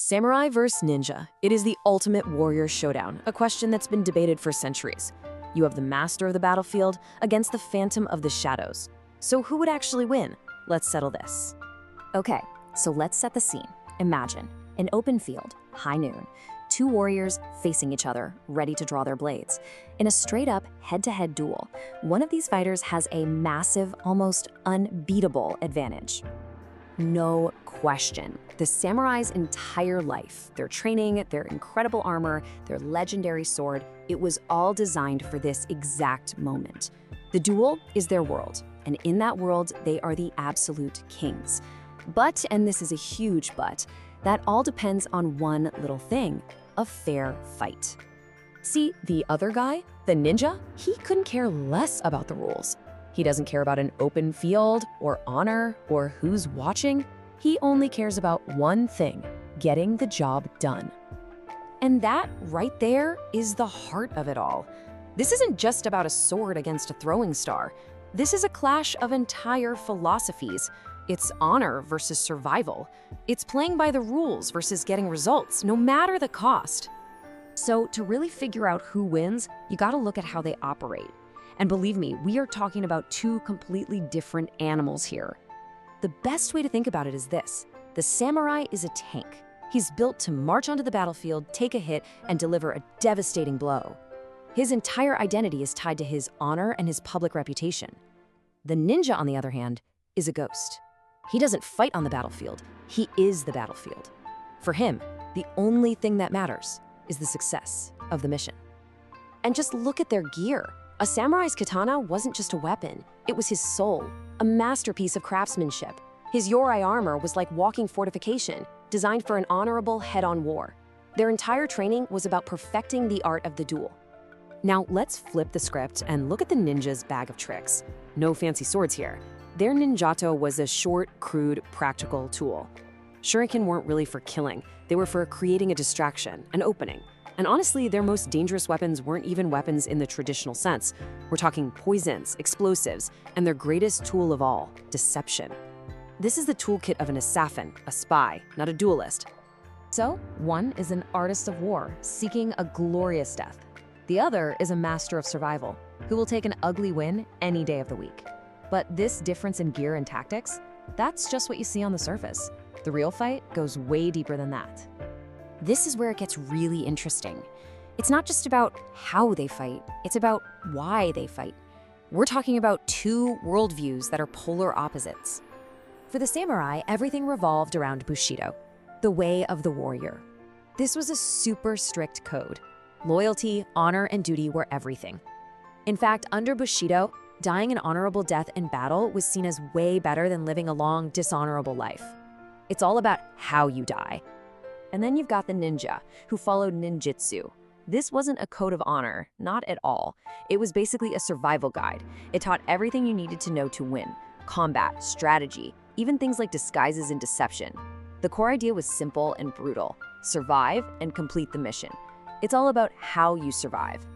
Samurai vs. ninja. It is the ultimate warrior showdown, a question that's been debated for centuries. You have the master of the battlefield against the phantom of the shadows. So who would actually win? Let's settle this. Okay, so let's set the scene. Imagine an open field, high noon, two warriors facing each other, ready to draw their blades. In a straight-up head-to-head duel, one of these fighters has a massive, almost unbeatable advantage. No question. The samurai's entire life, their training, their incredible armor, their legendary sword, it was all designed for this exact moment. The duel is their world, and in that world, they are the absolute kings. But, and this is a huge but, that all depends on one little thing: a fair fight. See, the other guy, the ninja, he couldn't care less about the rules. He doesn't care about an open field, or honor, or who's watching. He only cares about one thing: getting the job done. And that, right there, is the heart of it all. This isn't just about a sword against a throwing star. This is a clash of entire philosophies. It's honor versus survival. It's playing by the rules versus getting results, no matter the cost. So to really figure out who wins, you gotta look at how they operate. And believe me, we are talking about two completely different animals here. The best way to think about it is this: the samurai is a tank. He's built to march onto the battlefield, take a hit, and deliver a devastating blow. His entire identity is tied to his honor and his public reputation. The ninja, on the other hand, is a ghost. He doesn't fight on the battlefield, he is the battlefield. For him, the only thing that matters is the success of the mission. And just look at their gear. A samurai's katana wasn't just a weapon, it was his soul, a masterpiece of craftsmanship. His yorai armor was like walking fortification, designed for an honorable head-on war. Their entire training was about perfecting the art of the duel. Now let's flip the script and look at the ninja's bag of tricks. No fancy swords here. Their ninjato was a short, crude, practical tool. Shuriken weren't really for killing, they were for creating a distraction, an opening. And honestly, their most dangerous weapons weren't even weapons in the traditional sense. We're talking poisons, explosives, and their greatest tool of all, deception. This is the toolkit of an assassin, a spy, not a duelist. So, one is an artist of war, seeking a glorious death. The other is a master of survival, who will take an ugly win any day of the week. But this difference in gear and tactics, that's just what you see on the surface. The real fight goes way deeper than that. This is where it gets really interesting. It's not just about how they fight, it's about why they fight. We're talking about two worldviews that are polar opposites. For the samurai, everything revolved around Bushido, the way of the warrior. This was a super strict code. Loyalty, honor, and duty were everything. In fact, under Bushido, dying an honorable death in battle was seen as way better than living a long, dishonorable life. It's all about how you die. And then you've got the ninja, who followed ninjutsu. This wasn't a code of honor, not at all. It was basically a survival guide. It taught everything you needed to know to win: combat, strategy, even things like disguises and deception. The core idea was simple and brutal: survive and complete the mission. It's all about how you survive.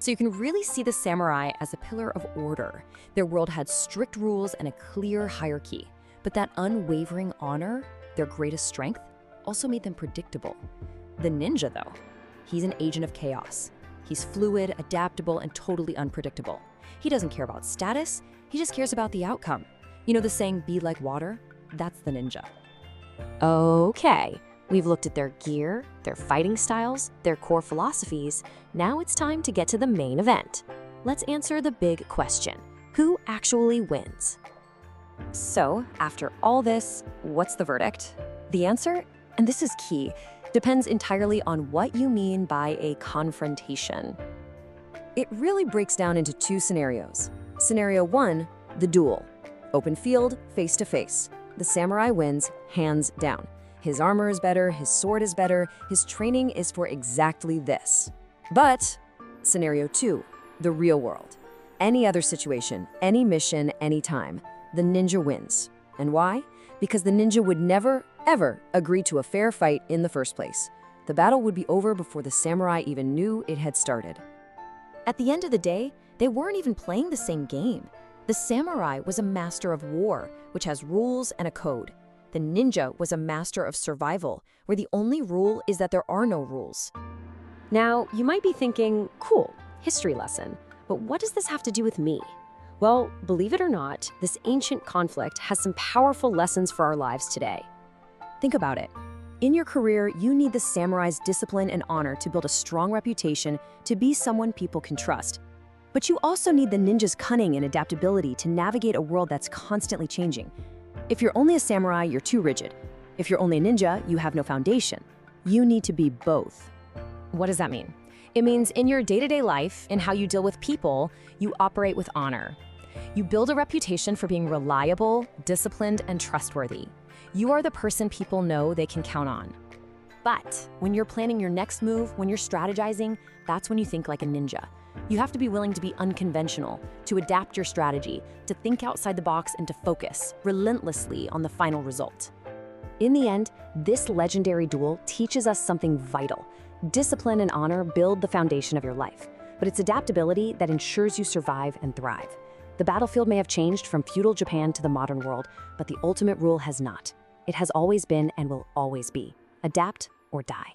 So you can really see the samurai as a pillar of order. Their world had strict rules and a clear hierarchy. But that unwavering honor, their greatest strength, also made them predictable. The ninja, though, he's an agent of chaos. He's fluid, adaptable, and totally unpredictable. He doesn't care about status, he just cares about the outcome. You know the saying, be like water? That's the ninja. Okay, we've looked at their gear, their fighting styles, their core philosophies. Now it's time to get to the main event. Let's answer the big question: who actually wins? So, after all this, what's the verdict? The answer, and this is key, depends entirely on what you mean by a confrontation. It really breaks down into two scenarios. Scenario one, the duel. Open field, face to face. The samurai wins, hands down. His armor is better, his sword is better, his training is for exactly this. But, scenario two, the real world. Any other situation, any mission, any time, the ninja wins. And why? Because the ninja would never, ever agree to a fair fight in the first place. The battle would be over before the samurai even knew it had started. At the end of the day, they weren't even playing the same game. The samurai was a master of war, which has rules and a code. The ninja was a master of survival, where the only rule is that there are no rules. Now, you might be thinking, cool, history lesson, but what does this have to do with me? Well, believe it or not, this ancient conflict has some powerful lessons for our lives today. Think about it. In your career, you need the samurai's discipline and honor to build a strong reputation, to be someone people can trust. But you also need the ninja's cunning and adaptability to navigate a world that's constantly changing. If you're only a samurai, you're too rigid. If you're only a ninja, you have no foundation. You need to be both. What does that mean? It means in your day-to-day life, in how you deal with people, you operate with honor. You build a reputation for being reliable, disciplined, and trustworthy. You are the person people know they can count on. But when you're planning your next move, when you're strategizing, that's when you think like a ninja. You have to be willing to be unconventional, to adapt your strategy, to think outside the box, and to focus relentlessly on the final result. In the end, this legendary duel teaches us something vital. Discipline and honor build the foundation of your life, but it's adaptability that ensures you survive and thrive. The battlefield may have changed from feudal Japan to the modern world, but the ultimate rule has not. It has always been and will always be. Adapt or die.